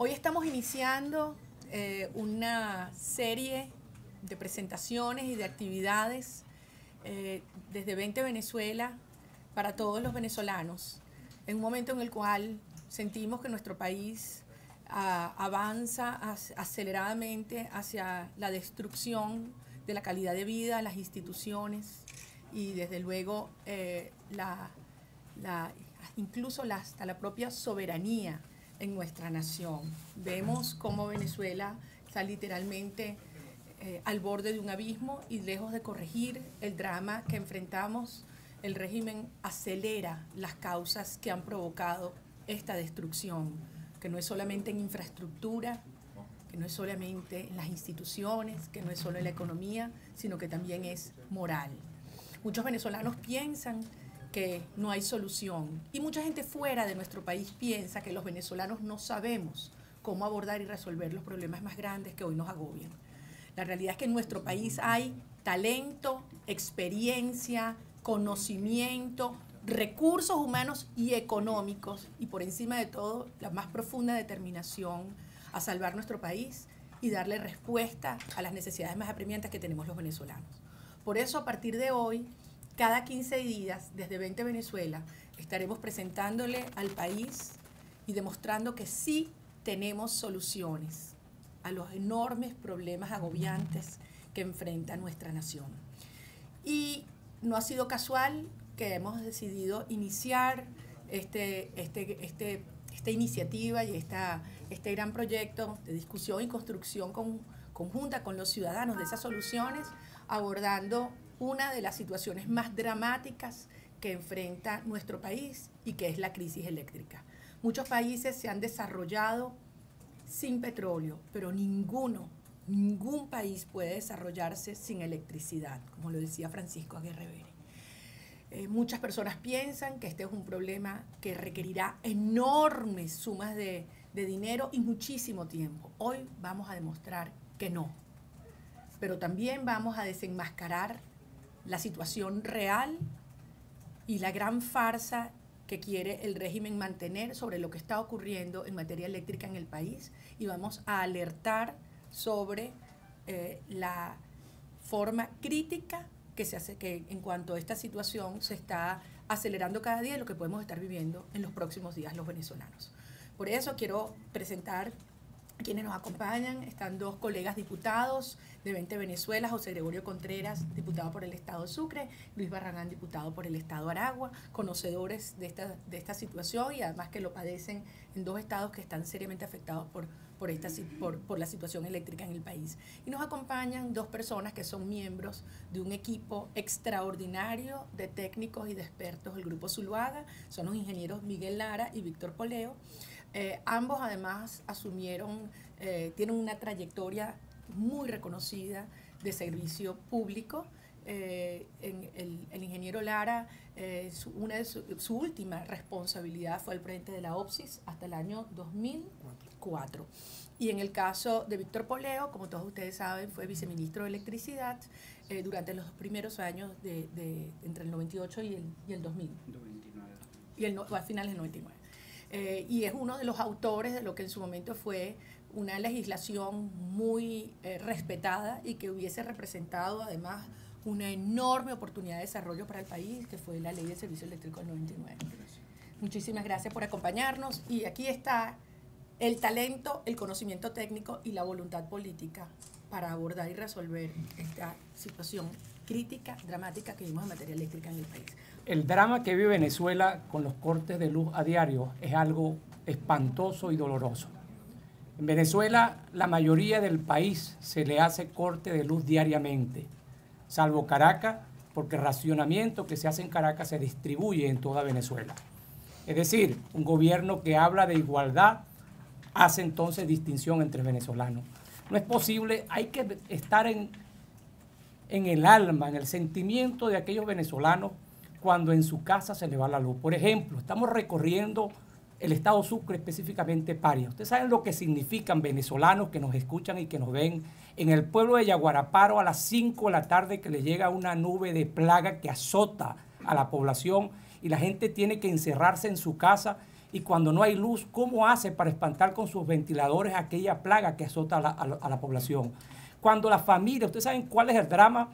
Hoy estamos iniciando una serie de presentaciones y de actividades desde 20 Venezuela para todos los venezolanos, en un momento en el cual sentimos que nuestro país avanza aceleradamente hacia la destrucción de la calidad de vida, las instituciones y desde luego incluso hasta la propia soberanía en nuestra nación. Vemos cómo Venezuela está literalmente al borde de un abismo y lejos de corregir el drama que enfrentamos, el régimen acelera las causas que han provocado esta destrucción, que no es solamente en infraestructura, que no es solamente en las instituciones, que no es solo en la economía, sino que también es moral. Muchos venezolanos piensan que no hay solución y mucha gente fuera de nuestro país piensa que los venezolanos no sabemos cómo abordar y resolver los problemas más grandes que hoy nos agobian. La realidad es que en nuestro país hay talento, experiencia, conocimiento, recursos humanos y económicos y por encima de todo la más profunda determinación a salvar nuestro país y darle respuesta a las necesidades más apremiantes que tenemos los venezolanos. Por eso a partir de hoy, cada 15 días, desde 20 Venezuela, estaremos presentándole al país y demostrando que sí tenemos soluciones a los enormes problemas agobiantes que enfrenta nuestra nación. Y no ha sido casual que hemos decidido iniciar esta iniciativa y este gran proyecto de discusión y construcción conjunta con los ciudadanos de esas soluciones, abordando una de las situaciones más dramáticas que enfrenta nuestro país y que es la crisis eléctrica. Muchos países se han desarrollado sin petróleo, pero ningún país puede desarrollarse sin electricidad, como lo decía Francisco Aguirre Vélez. Muchas personas piensan que este es un problema que requerirá enormes sumas de dinero y muchísimo tiempo. Hoy vamos a demostrar que no, pero también vamos a desenmascarar la situación real y la gran farsa que quiere el régimen mantener sobre lo que está ocurriendo en materia eléctrica en el país y vamos a alertar sobre la forma crítica que se hace, que en cuanto a esta situación se está acelerando cada día y lo que podemos estar viviendo en los próximos días los venezolanos. Por eso quiero presentar quienes nos acompañan. Están dos colegas diputados de 20 Venezuela, José Gregorio Contreras, diputado por el Estado Sucre, Luis Barragán, diputado por el Estado Aragua, conocedores de esta situación y además que lo padecen en dos estados que están seriamente afectados por la situación eléctrica en el país. Y nos acompañan dos personas que son miembros de un equipo extraordinario de técnicos y de expertos del Grupo Zuluaga, son los ingenieros Miguel Lara y Víctor Poleo. Ambos además tienen una trayectoria muy reconocida de servicio público. El ingeniero Lara, su última responsabilidad fue el presidente de la OPSIS hasta el año 2004. Y en el caso de Víctor Poleo, como todos ustedes saben, fue viceministro de Electricidad durante los primeros años entre el 98 y el 2000. 99. Y a finales del 99. Y es uno de los autores de lo que en su momento fue una legislación muy respetada y que hubiese representado además una enorme oportunidad de desarrollo para el país, que fue la Ley de Servicio Eléctrico del 99. Gracias. Muchísimas gracias por acompañarnos y aquí está el talento, el conocimiento técnico y la voluntad política para abordar y resolver esta situación crítica, dramática que vimos en materia eléctrica en el país. El drama que vive Venezuela con los cortes de luz a diario es algo espantoso y doloroso. En Venezuela, la mayoría del país se le hace corte de luz diariamente, salvo Caracas, porque el racionamiento que se hace en Caracas se distribuye en toda Venezuela. Es decir, un gobierno que habla de igualdad hace entonces distinción entre venezolanos. No es posible, hay que estar en el alma, en el sentimiento de aquellos venezolanos cuando en su casa se le va la luz. Por ejemplo, estamos recorriendo el Estado Sucre, específicamente Paria. Ustedes saben lo que significan venezolanos que nos escuchan y que nos ven en el pueblo de Yaguaraparo a las 5 de la tarde, que le llega una nube de plaga que azota a la población y la gente tiene que encerrarse en su casa y cuando no hay luz, ¿cómo hace para espantar con sus ventiladores aquella plaga que azota a la población? Cuando la familia, ¿ustedes saben cuál es el drama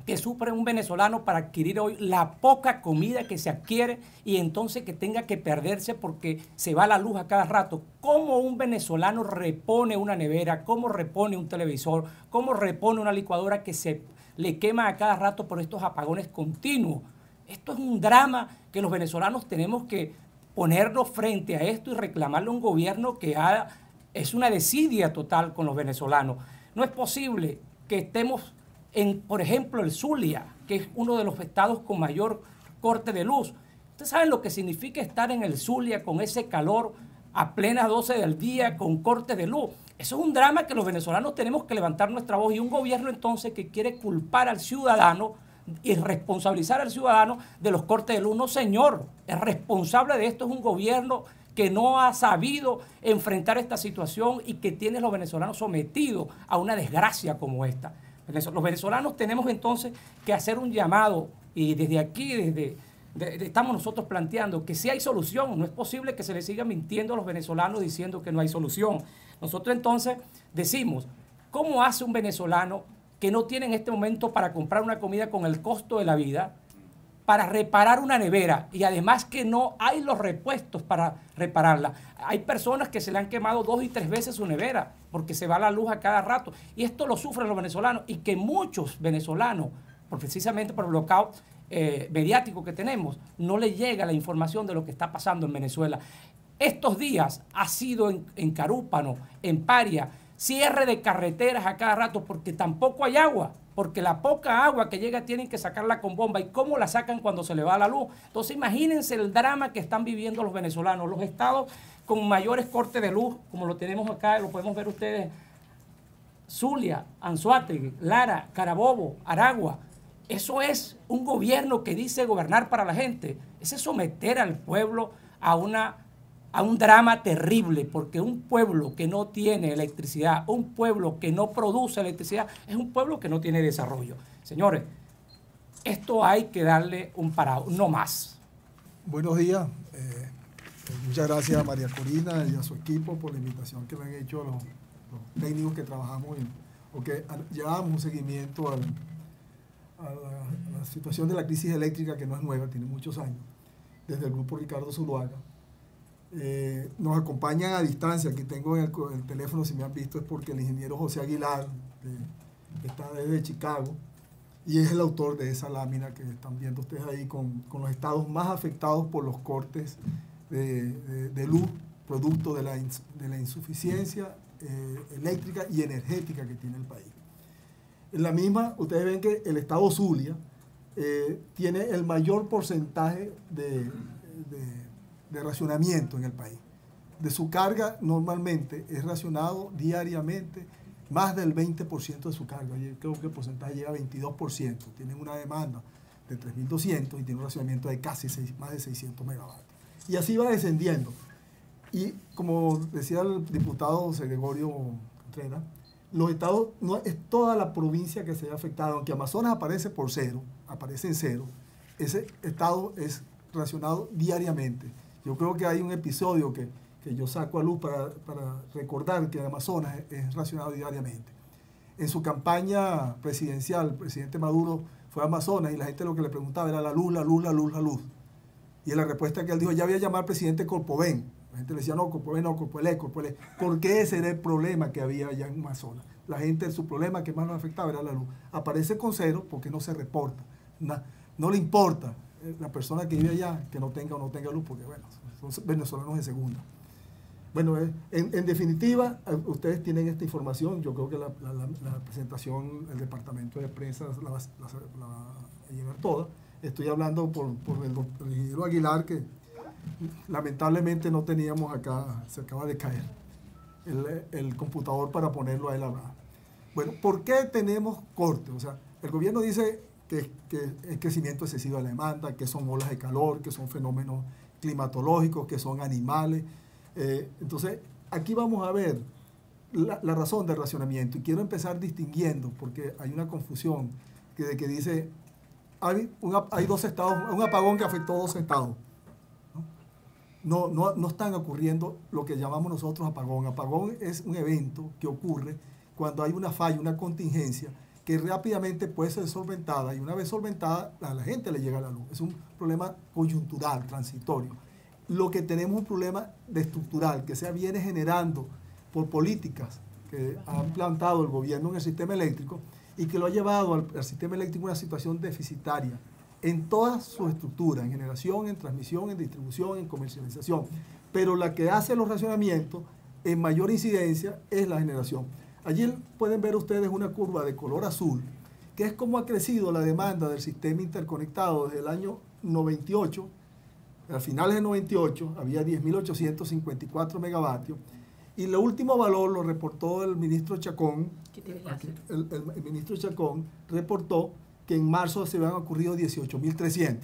que sufre un venezolano para adquirir hoy la poca comida que se adquiere y entonces que tenga que perderse porque se va la luz a cada rato? ¿Cómo un venezolano repone una nevera? ¿Cómo repone un televisor? ¿Cómo repone una licuadora que se le quema a cada rato por estos apagones continuos? Esto es un drama que los venezolanos tenemos que ponernos frente a esto y reclamarle a un gobierno que es una desidia total con los venezolanos. No es posible que estemos en, por ejemplo, el Zulia, que es uno de los estados con mayor corte de luz. Ustedes saben lo que significa estar en el Zulia con ese calor a plenas 12 del día con corte de luz. Eso es un drama que los venezolanos tenemos que levantar nuestra voz, y un gobierno entonces que quiere culpar al ciudadano y responsabilizar al ciudadano de los cortes de luz. No, señor, el responsable de esto es un gobierno que no ha sabido enfrentar esta situación y que tiene a los venezolanos sometidos a una desgracia como esta. Los venezolanos tenemos entonces que hacer un llamado, y desde aquí, estamos nosotros planteando que sí hay solución. No es posible que se le siga mintiendo a los venezolanos diciendo que no hay solución. Nosotros entonces decimos, ¿cómo hace un venezolano que no tiene en este momento para comprar una comida con el costo de la vida, para reparar una nevera, y además que no hay los repuestos para repararla? Hay personas que se le han quemado 2 y 3 veces su nevera porque se va la luz a cada rato, y esto lo sufren los venezolanos, y que muchos venezolanos, precisamente por el bloqueo mediático que tenemos, no le llega la información de lo que está pasando en Venezuela. Estos días ha sido en Carúpano, en Paria, cierre de carreteras a cada rato porque tampoco hay agua, porque la poca agua que llega tienen que sacarla con bomba. ¿Y cómo la sacan cuando se le va la luz? Entonces imagínense el drama que están viviendo los venezolanos. Los estados con mayores cortes de luz, como lo tenemos acá, lo podemos ver ustedes: Zulia, Anzoátegui, Lara, Carabobo, Aragua. Eso es un gobierno que dice gobernar para la gente. Ese es someter al pueblo a un drama terrible, porque un pueblo que no tiene electricidad, un pueblo que no produce electricidad, es un pueblo que no tiene desarrollo. Señores, esto hay que darle un parado, no más. Buenos días. Muchas gracias a María Corina y a su equipo por la invitación que me han hecho a los técnicos que trabajamos o que llevamos un seguimiento a la situación de la crisis eléctrica, que no es nueva, tiene muchos años, desde el grupo Ricardo Zuluaga. Nos acompañan a distancia. Aquí tengo el teléfono, si me han visto es porque el ingeniero José Aguilar, que está desde Chicago, y es el autor de esa lámina que están viendo ustedes ahí con los estados más afectados por los cortes de luz, producto de la insuficiencia eléctrica y energética que tiene el país. En la misma, ustedes ven que el estado Zulia tiene el mayor porcentaje de racionamiento en el país. De su carga normalmente es racionado diariamente más del 20% de su carga. Yo creo que el porcentaje llega a 22%. Tienen una demanda de 3.200 y tiene un racionamiento de casi más de 600 megavatios. Y así va descendiendo. Y como decía el diputado José Gregorio Contreras, los estados, no es toda la provincia que se ha afectado, aunque Amazonas aparece en cero, ese estado es racionado diariamente. Yo creo que hay un episodio que yo saco a luz para recordar que Amazonas es racionado diariamente. En su campaña presidencial, el presidente Maduro fue a Amazonas y la gente lo que le preguntaba era la luz, la luz, la luz, la luz. Y la respuesta que él dijo, ya había llamado al presidente Corpoven. La gente le decía, no, Corpoven no, Corpoelec, Corpoelec. Porque ese era el problema que había allá en Amazonas. La gente, su problema que más nos afectaba era la luz. Aparece con cero porque no se reporta. No le importa la persona que vive allá que no tenga o no tenga luz, porque bueno, son venezolanos de segunda. Bueno, en definitiva, ustedes tienen esta información. Yo creo que la presentación, el departamento de prensa la va a llevar toda. Estoy hablando por el ingeniero Aguilar, que lamentablemente no teníamos acá, se acaba de caer el computador para ponerlo a él a hablar. Bueno, ¿por qué tenemos corte? O sea, el gobierno dice que es crecimiento excesivo de la demanda, que son olas de calor, que son fenómenos climatológicos, que son animales. Entonces, aquí vamos a ver la razón del racionamiento. Y quiero empezar distinguiendo, porque hay una confusión que dice, hay 2 estados, un apagón que afectó 2 estados, ¿no? no están ocurriendo lo que llamamos nosotros apagón. Apagón es un evento que ocurre cuando hay una falla, una contingencia, que rápidamente puede ser solventada, y una vez solventada, a la gente le llega la luz. Es un problema coyuntural, transitorio. Lo que tenemos es un problema de estructural, que se viene generando por políticas que ha plantado el gobierno en el sistema eléctrico y que lo ha llevado al sistema eléctrico a una situación deficitaria en todas sus estructuras, en generación, en transmisión, en distribución, en comercialización. Pero la que hace los racionamientos en mayor incidencia es la generación. Allí pueden ver ustedes una curva de color azul, que es como ha crecido la demanda del sistema interconectado desde el año 98. A finales del 98 había 10.854 megavatios, y el último valor lo reportó el ministro Chacón. El ministro Chacón reportó que en marzo se habían ocurrido 18.300.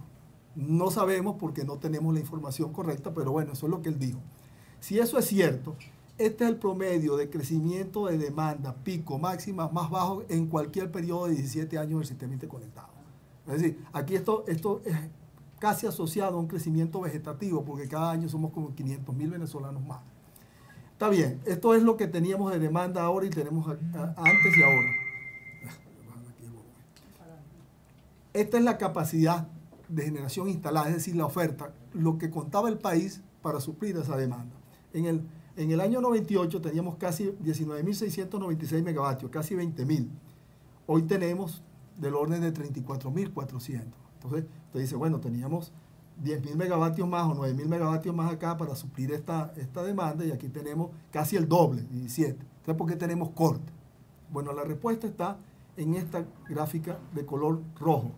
No sabemos porque no tenemos la información correcta, pero bueno, eso es lo que él dijo. Si eso es cierto, este es el promedio de crecimiento de demanda pico máxima más bajo en cualquier periodo de 17 años del sistema interconectado. Es decir, aquí esto es casi asociado a un crecimiento vegetativo, porque cada año somos como 500.000 venezolanos más. Está bien, esto es lo que teníamos de demanda ahora y tenemos antes y ahora. Esta es la capacidad de generación instalada, es decir, la oferta, lo que contaba el país para suplir esa demanda. En el año 98 teníamos casi 19.696 megavatios, casi 20.000. Hoy tenemos del orden de 34.400. Entonces, usted dice, bueno, teníamos 10.000 megavatios más o 9.000 megavatios más acá para suplir esta demanda, y aquí tenemos casi el doble, 17. Entonces, ¿por qué tenemos corte? Bueno, la respuesta está en esta gráfica de color rojo.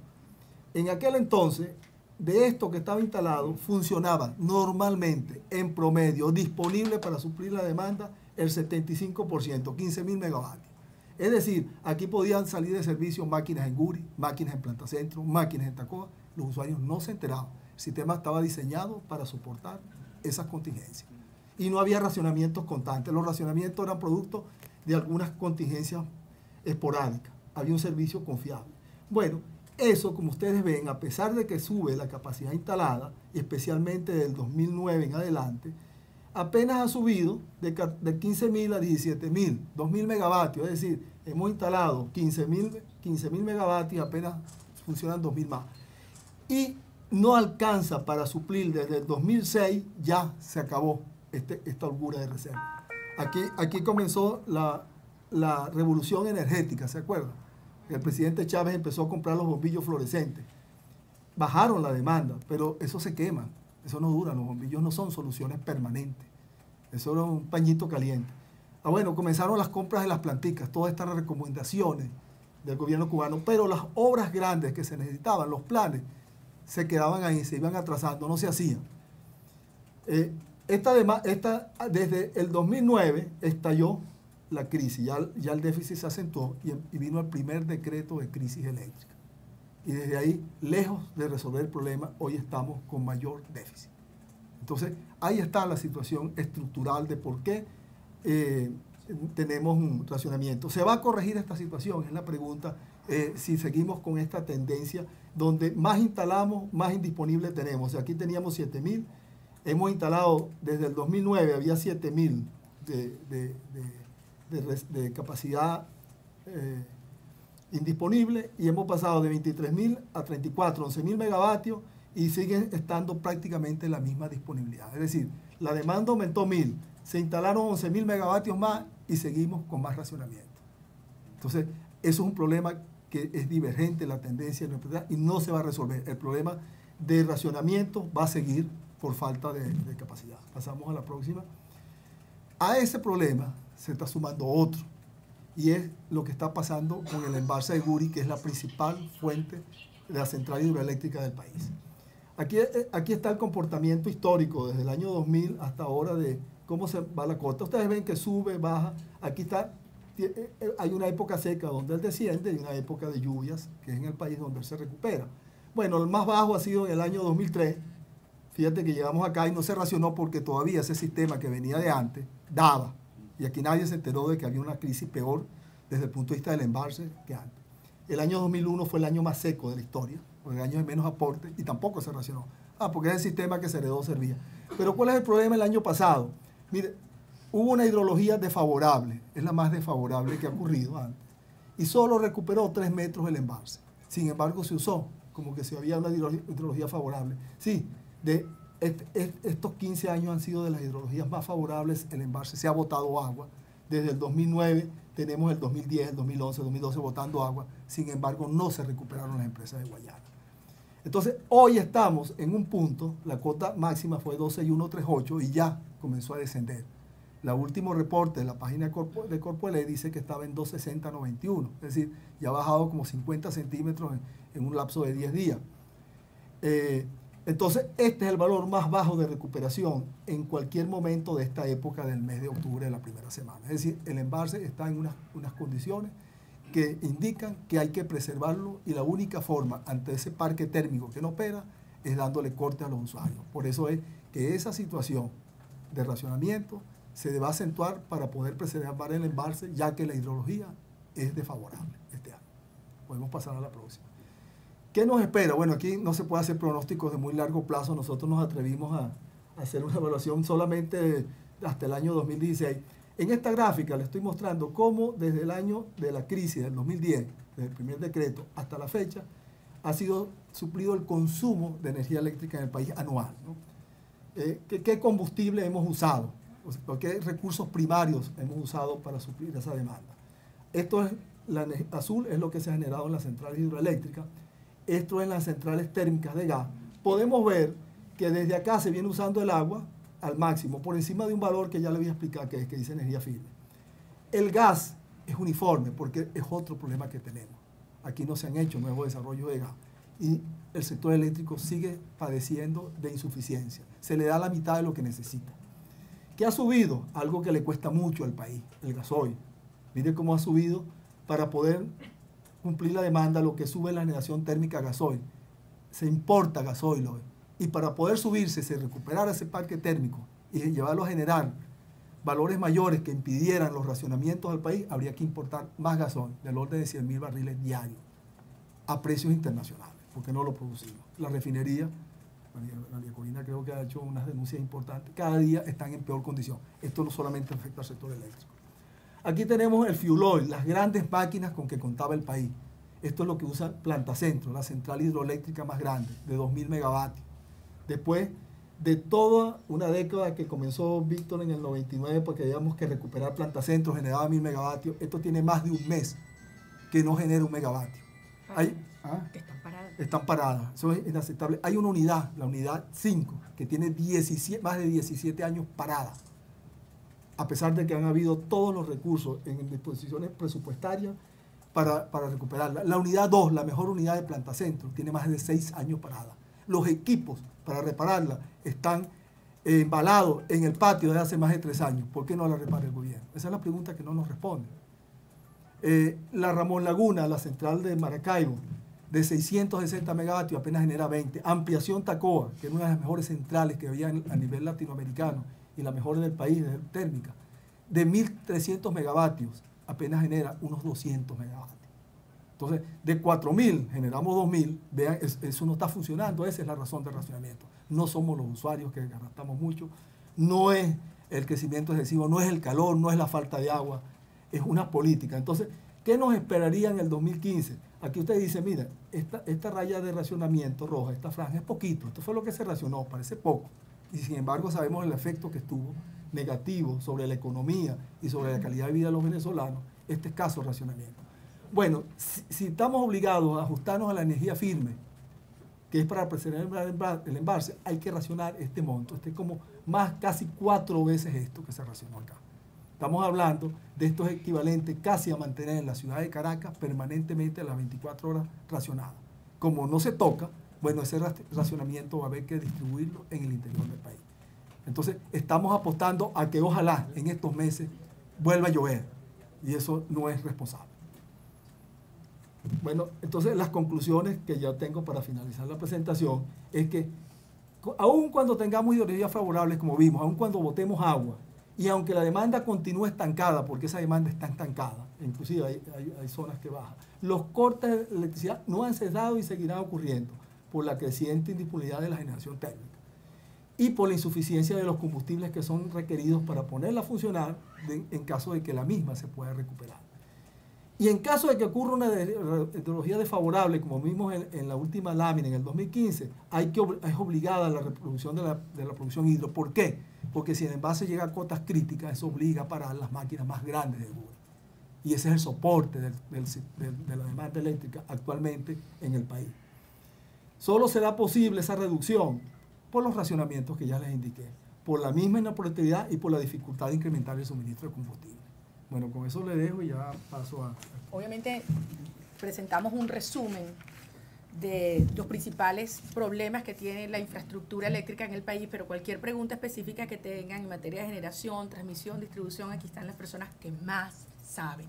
En aquel entonces, de esto que estaba instalado, funcionaba normalmente, en promedio, disponible para suplir la demanda, el 75%, 15.000 megavatios. Es decir, aquí podían salir de servicio máquinas en Guri, máquinas en Planta Centro, máquinas en Tacoa. Los usuarios no se enteraban. El sistema estaba diseñado para soportar esas contingencias. Y no había racionamientos constantes. Los racionamientos eran producto de algunas contingencias esporádicas. Había un servicio confiable. Bueno, eso, como ustedes ven, a pesar de que sube la capacidad instalada, especialmente del 2009 en adelante, apenas ha subido de 15.000 a 17.000, 2.000 megavatios. Es decir, hemos instalado 15.000 megavatios, apenas funcionan 2.000 más. Y no alcanza para suplir. Desde el 2006 ya se acabó esta holgura de reserva. Aquí comenzó la revolución energética, ¿se acuerdan? El presidente Chávez empezó a comprar los bombillos fluorescentes. Bajaron la demanda, pero eso se quema, eso no dura. Los bombillos no son soluciones permanentes. Eso era un pañito caliente. Bueno, comenzaron las compras de las planticas, todas estas recomendaciones del gobierno cubano, pero las obras grandes que se necesitaban, los planes, se quedaban ahí, se iban atrasando, no se hacían. Desde el 2009 estalló la crisis, ya el déficit se acentuó y vino el primer decreto de crisis eléctrica. Y desde ahí, lejos de resolver el problema, hoy estamos con mayor déficit. Entonces, ahí está la situación estructural de por qué tenemos un racionamiento. ¿Se va a corregir esta situación? Es la pregunta. Si seguimos con esta tendencia, donde más instalamos, más indisponible tenemos. O sea, aquí teníamos 7.000, hemos instalado desde el 2009, había 7.000 de capacidad indisponible, y hemos pasado de 23.000 a 34, 11.000 megavatios, y siguen estando prácticamente la misma disponibilidad. Es decir, la demanda aumentó 1.000, se instalaron 11.000 megavatios más y seguimos con más racionamiento. Entonces, eso es un problema que es divergente la tendencia y no se va a resolver. El problema de racionamiento va a seguir por falta de capacidad. Pasamos a la próxima. A ese problema se está sumando otro, y es lo que está pasando con el embalse de Guri, que es la principal fuente de la central hidroeléctrica del país. Aquí está el comportamiento histórico desde el año 2000 hasta ahora de cómo se va la costa. Ustedes ven que sube, baja. Aquí está. Hay una época seca donde él desciende y una época de lluvias, que es en el país donde él se recupera. Bueno, el más bajo ha sido en el año 2003. Fíjate que llegamos acá y no se racionó porque todavía ese sistema que venía de antes daba. Y aquí nadie se enteró de que había una crisis peor desde el punto de vista del embalse que antes. El año 2001 fue el año más seco de la historia, porque el año de menos aporte, y tampoco se racionó. Porque es el sistema que se heredó servía. Pero ¿cuál es el problema el año pasado? Mire, hubo una hidrología desfavorable, es la más desfavorable que ha ocurrido antes, y solo recuperó 3 metros el embalse. Sin embargo, se usó como que si había una hidrología favorable. Sí, estos 15 años han sido de las hidrologías más favorables, el embalse se ha botado agua. Desde el 2009 tenemos el 2010, el 2011, el 2012 botando agua, sin embargo no se recuperaron las empresas de Guayana. Entonces, hoy estamos en un punto, la cuota máxima fue 12,138 y ya comenzó a descender. El último reporte de la página de Corpoelec dice que estaba en 260,91, es decir, ya ha bajado como 50 centímetros en un lapso de 10 días. Entonces, este es el valor más bajo de recuperación en cualquier momento de esta época del mes de octubre de la primera semana. Es decir, el embalse está en unas condiciones que indican que hay que preservarlo y la única forma ante ese parque térmico que no opera es dándole corte a los usuarios. Por eso es que esa situación de racionamiento se debe acentuar para poder preservar el embalse, ya que la hidrología es desfavorable este año. Podemos pasar a la próxima. ¿Qué nos espera? Bueno, aquí no se puede hacer pronósticos de muy largo plazo. Nosotros nos atrevimos a hacer una evaluación solamente hasta el año 2016. En esta gráfica le estoy mostrando cómo desde el año de la crisis del 2010, desde el primer decreto hasta la fecha, ha sido suplido el consumo de energía eléctrica en el país anual, ¿no? ¿Qué combustible hemos usado? O sea, ¿qué recursos primarios hemos usado para suplir esa demanda? Esto es, azul es lo que se ha generado en las centrales hidroeléctricas, esto en las centrales térmicas de gas. Podemos ver que desde acá se viene usando el agua al máximo, por encima de un valor que ya le voy a explicar, que dice energía firme. El gas es uniforme, porque es otro problema que tenemos. Aquí no se han hecho nuevos desarrollos de gas. Y el sector eléctrico sigue padeciendo de insuficiencia. Se le da la mitad de lo que necesita. ¿Qué ha subido? Algo que le cuesta mucho al país, el gasoil. Mire cómo ha subido para poder cumplir la demanda, lo que sube la generación térmica gasoil. Se importa gasoil hoy. Y para poder subirse, se recuperara ese parque térmico y llevarlo a generar valores mayores que impidieran los racionamientos al país, habría que importar más gasoil, del orden de 100.000 barriles diarios, a precios internacionales, porque no lo producimos. La refinería, María Corina creo que ha hecho unas denuncias importantes, cada día están en peor condición. Esto no solamente afecta al sector eléctrico. Aquí tenemos el fuel oil, las grandes máquinas con que contaba el país. Esto es lo que usa Planta Centro, la central hidroeléctrica más grande, de 2.000 megavatios. Después de toda una década que comenzó Víctor en el 99, porque digamos que recuperar Planta Centro generaba 1.000 megavatios, esto tiene más de un mes que no genera un megavatio. Están paradas, eso es inaceptable. Hay una unidad, la unidad 5, que tiene más de 17 años parada, a pesar de que han habido todos los recursos en disposiciones presupuestarias para recuperarla. La unidad 2, la mejor unidad de Planta Centro, tiene más de 6 años parada. Los equipos para repararla están embalados en el patio desde hace más de 3 años. ¿Por qué no la repara el gobierno? Esa es la pregunta que no nos responde. La Ramón Laguna, la central de Maracaibo, de 660 megavatios, apenas genera 20. Ampliación Tacoa, que es una de las mejores centrales que había a nivel latinoamericano y la mejor del país, de térmica, de 1.300 megavatios, apenas genera unos 200 megavatios. Entonces, de 4.000 generamos 2.000, vean, eso no está funcionando, esa es la razón del racionamiento. No somos los usuarios que gastamos mucho, no es el crecimiento excesivo, no es el calor, no es la falta de agua, es una política. Entonces, ¿qué nos esperaría en el 2015? Aquí usted dice, mira, esta raya de racionamiento roja, esta franja es poquito, esto fue lo que se racionó, parece poco. Y sin embargo sabemos el efecto que estuvo negativo sobre la economía y sobre la calidad de vida de los venezolanos, este escaso racionamiento. Bueno, si estamos obligados a ajustarnos a la energía firme, que es para preservar el embalse, hay que racionar este monto. Este es como más, casi 4 veces esto que se racionó acá. Estamos hablando de estos equivalentes casi a mantener en la ciudad de Caracas permanentemente a las 24 horas racionadas. Como no se toca, bueno, ese racionamiento va a haber que distribuirlo en el interior del país. Entonces, estamos apostando a que ojalá en estos meses vuelva a llover. Y eso no es responsable. Bueno, entonces las conclusiones que yo tengo para finalizar la presentación es que aun cuando tengamos hidrologías favorables, como vimos, aun cuando botemos agua, y aunque la demanda continúe estancada, porque esa demanda está estancada, inclusive hay zonas que bajan, los cortes de electricidad no han cesado y seguirán ocurriendo por la creciente indisponibilidad de la generación térmica. y por la insuficiencia de los combustibles que son requeridos para ponerla a funcionar en caso de que la misma se pueda recuperar. Y en caso de que ocurra una hidrología desfavorable, como vimos en la última lámina, en el 2015, es obligada la reproducción de la producción hidro. ¿Por qué? Porque si el envase llega a cotas críticas, eso obliga a parar las máquinas más grandes de Gura. Y ese es el soporte de la demanda eléctrica actualmente en el país. Solo será posible esa reducción por los racionamientos que ya les indiqué, por la misma inoperatividad y por la dificultad de incrementar el suministro de combustible. Bueno, con eso le dejo y ya paso a... Obviamente presentamos un resumen de los principales problemas que tiene la infraestructura eléctrica en el país, pero cualquier pregunta específica que tengan en materia de generación, transmisión, distribución, aquí están las personas que más saben.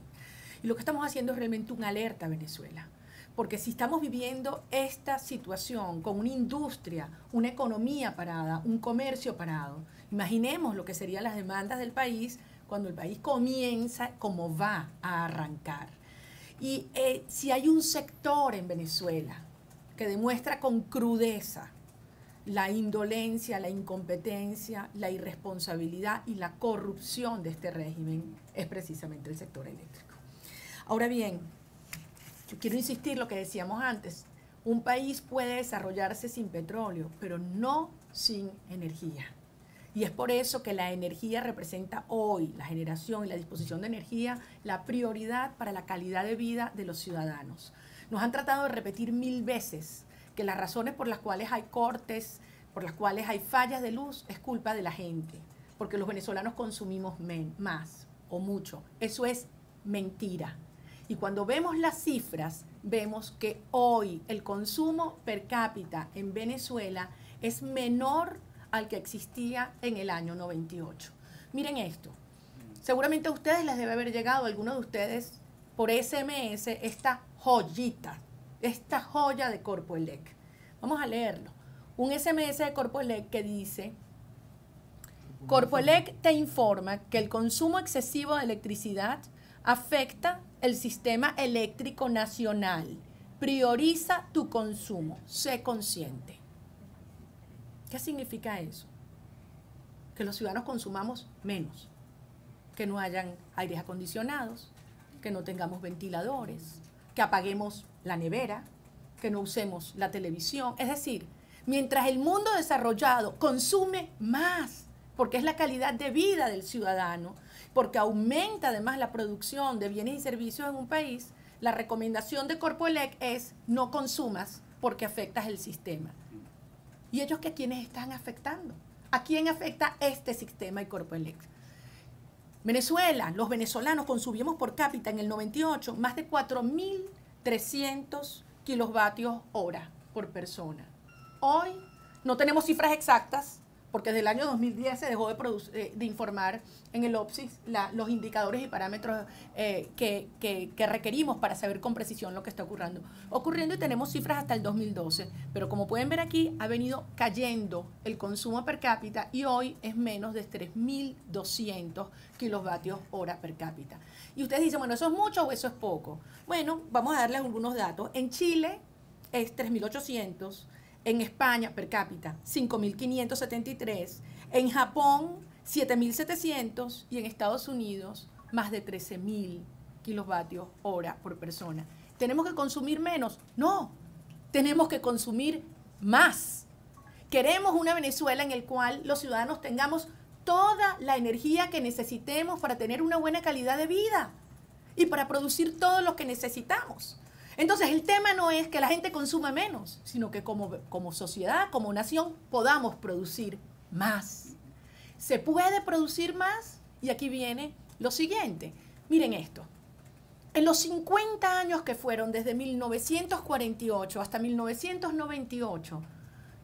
Y lo que estamos haciendo es realmente una alerta a Venezuela, porque si estamos viviendo esta situación con una industria, una economía parada, un comercio parado, imaginemos lo que serían las demandas del país cuando el país comienza como va a arrancar. Y si hay un sector en Venezuela que demuestra con crudeza la indolencia, la incompetencia, la irresponsabilidad y la corrupción de este régimen, es precisamente el sector eléctrico. Ahora bien, yo quiero insistir lo que decíamos antes, un país puede desarrollarse sin petróleo, pero no sin energía. Y es por eso que la energía representa hoy, la generación y la disposición de energía, la prioridad para la calidad de vida de los ciudadanos. Nos han tratado de repetir 1000 veces que las razones por las cuales hay cortes, por las cuales hay fallas de luz, es culpa de la gente, porque los venezolanos consumimos más o mucho. Eso es mentira. Y cuando vemos las cifras, vemos que hoy el consumo per cápita en Venezuela es menor al que existía en el año 98. Miren esto, seguramente a ustedes les debe haber llegado, a algunos de ustedes, por SMS, esta joyita, esta joya de Corpoelec. Vamos a leerlo. Un SMS de Corpoelec que dice: Corpoelec te informa que el consumo excesivo de electricidad afecta el sistema eléctrico nacional. Prioriza tu consumo. Sé consciente. ¿Qué significa eso? Que los ciudadanos consumamos menos, que no hayan aires acondicionados, que no tengamos ventiladores, que apaguemos la nevera, que no usemos la televisión. Es decir, mientras el mundo desarrollado consume más, porque es la calidad de vida del ciudadano, porque aumenta además la producción de bienes y servicios en un país, la recomendación de Corpoelec es no consumas porque afectas el sistema. ¿Y ellos que quiénes están afectando? ¿A quién afecta este sistema y Corpoelec? Venezuela, los venezolanos consumimos por cápita en el 98 más de 4.300 kilovatios hora por persona. Hoy no tenemos cifras exactas, porque desde el año 2010 se dejó de informar en el OPSIS los indicadores y parámetros que requerimos para saber con precisión lo que está ocurriendo y tenemos cifras hasta el 2012, pero como pueden ver aquí ha venido cayendo el consumo per cápita y hoy es menos de 3.200 kilovatios hora per cápita. Y ustedes dicen, bueno, ¿eso es mucho o eso es poco? Bueno, vamos a darles algunos datos. En Chile es 3.800, en España, per cápita, 5.573, en Japón, 7.700 y en Estados Unidos, más de 13.000 kilovatios hora por persona. ¿Tenemos que consumir menos? No, tenemos que consumir más. Queremos una Venezuela en la cual los ciudadanos tengamos toda la energía que necesitemos para tener una buena calidad de vida y para producir todo lo que necesitamos. Entonces, el tema no es que la gente consuma menos, sino que como sociedad, como nación, podamos producir más. ¿Se puede producir más? Y aquí viene lo siguiente. Miren esto. En los 50 años que fueron desde 1948 hasta 1998,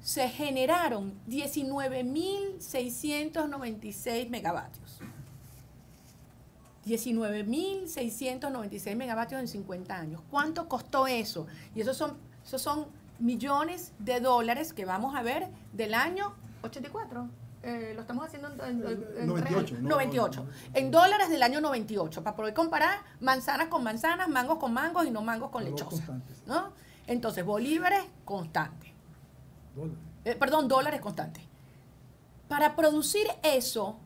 se generaron 19.696 megavatios. 19.696 megavatios en 50 años. ¿Cuánto costó eso? Y esos son millones de dólares que vamos a ver del año 84. Lo estamos haciendo en 98. 98. En dólares del año 98, para poder comparar manzanas con manzanas, mangos con mangos y no mangos con lechosa, ¿no? Entonces, bolívares constantes. Dólares constantes. Para producir eso,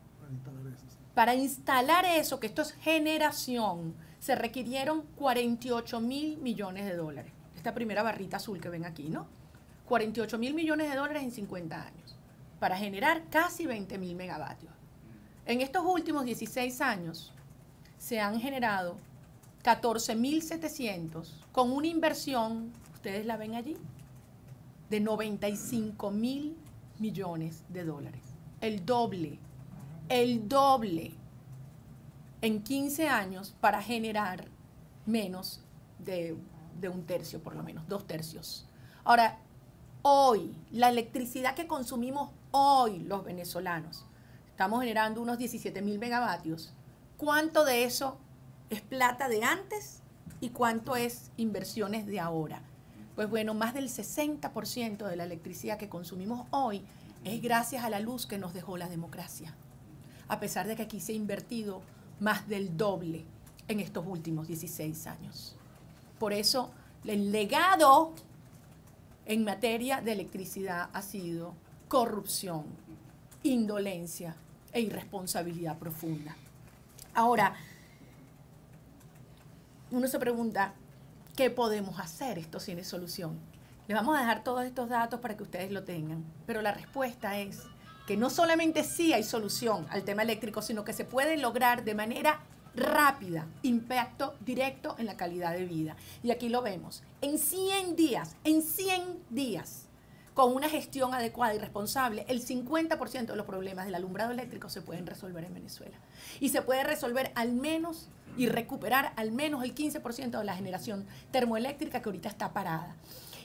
para instalar eso, que esto es generación, se requirieron 48.000 millones de dólares. Esta primera barrita azul que ven aquí, ¿no? 48.000 millones de dólares en 50 años, para generar casi 20.000 megavatios. En estos últimos 16 años se han generado 14.700 con una inversión, ustedes la ven allí, de 95.000 millones de dólares. El doble en 15 años para generar menos de un tercio, por lo menos, 2/3. Ahora, hoy, la electricidad que consumimos hoy los venezolanos, estamos generando unos 17.000 megavatios. ¿Cuánto de eso es plata de antes y cuánto es inversiones de ahora? Pues bueno, más del 60% de la electricidad que consumimos hoy es gracias a la luz que nos dejó la democracia, a pesar de que aquí se ha invertido más del doble en estos últimos 16 años. Por eso, el legado en materia de electricidad ha sido corrupción, indolencia e irresponsabilidad profunda. Ahora, uno se pregunta, ¿qué podemos hacer? Esto tiene solución. Les vamos a dejar todos estos datos para que ustedes lo tengan, pero la respuesta es que no solamente sí hay solución al tema eléctrico, sino que se puede lograr de manera rápida, impacto directo en la calidad de vida. Y aquí lo vemos, en 100 días, con una gestión adecuada y responsable, el 50% de los problemas del alumbrado eléctrico se pueden resolver en Venezuela. Y se puede resolver al menos y recuperar al menos el 15% de la generación termoeléctrica que ahorita está parada.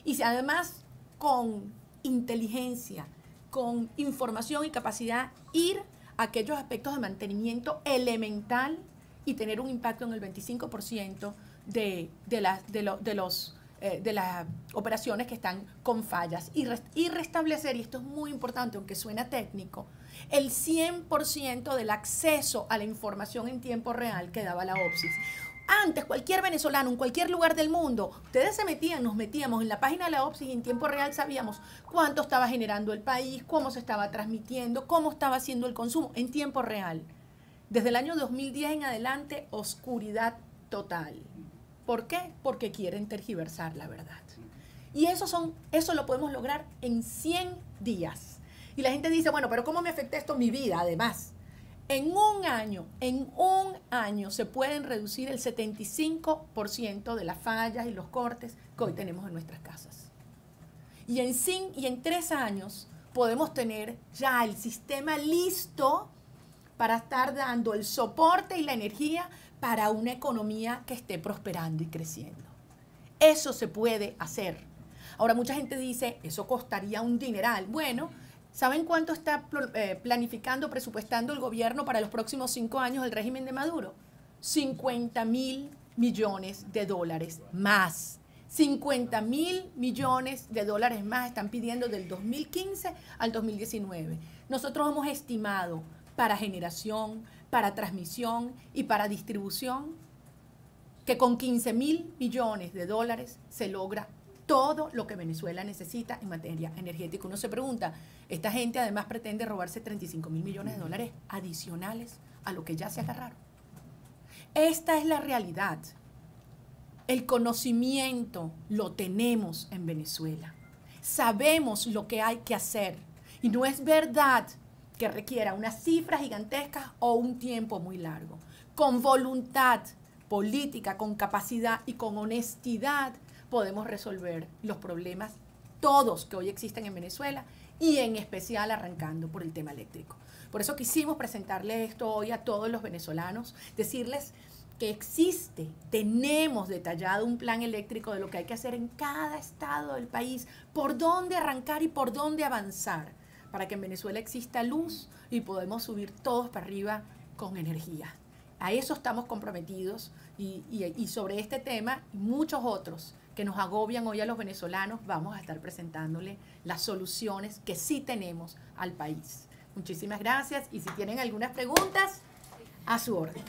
Y además, con inteligencia, con información y capacidad, ir a aquellos aspectos de mantenimiento elemental y tener un impacto en el 25% de las operaciones que están con fallas y restablecer, y esto es muy importante aunque suena técnico, el 100% del acceso a la información en tiempo real que daba la OPSIS. Antes, cualquier venezolano, en cualquier lugar del mundo, ustedes nos metíamos en la página de la OPSIS y en tiempo real sabíamos cuánto estaba generando el país, cómo se estaba transmitiendo, cómo estaba haciendo el consumo, en tiempo real. Desde el año 2010 en adelante, oscuridad total. ¿Por qué? Porque quieren tergiversar la verdad. Y eso lo podemos lograr en 100 días. Y la gente dice, bueno, pero ¿cómo me afecta esto en mi vida? Además, en un año se pueden reducir el 75% de las fallas y los cortes que hoy tenemos en nuestras casas. Y en 3 años podemos tener ya el sistema listo para estar dando el soporte y la energía para una economía que esté prosperando y creciendo. Eso se puede hacer. Ahora, mucha gente dice, eso costaría un dineral. Bueno, ¿saben cuánto está planificando, presupuestando el gobierno para los próximos 5 años el régimen de Maduro? 50.000 millones de dólares más. 50.000 millones de dólares más están pidiendo del 2015 al 2019. Nosotros hemos estimado para generación, para transmisión y para distribución que con 15.000 millones de dólares se logra todo lo que Venezuela necesita en materia energética. Uno se pregunta, esta gente además pretende robarse 35.000 millones de dólares adicionales a lo que ya se agarraron. Esta es la realidad. El conocimiento lo tenemos en Venezuela. Sabemos lo que hay que hacer. Y no es verdad que requiera unas cifras gigantescas o un tiempo muy largo. Con voluntad política, con capacidad y con honestidad podemos resolver los problemas todos que hoy existen en Venezuela y en especial arrancando por el tema eléctrico. Por eso quisimos presentarles esto hoy a todos los venezolanos, decirles que existe, tenemos detallado un plan eléctrico de lo que hay que hacer en cada estado del país, por dónde arrancar y por dónde avanzar, para que en Venezuela exista luz y podemos subir todos para arriba con energía. A eso estamos comprometidos y sobre este tema y muchos otros que nos agobian hoy a los venezolanos, vamos a estar presentándole las soluciones que sí tenemos al país. Muchísimas gracias y si tienen algunas preguntas, a su orden.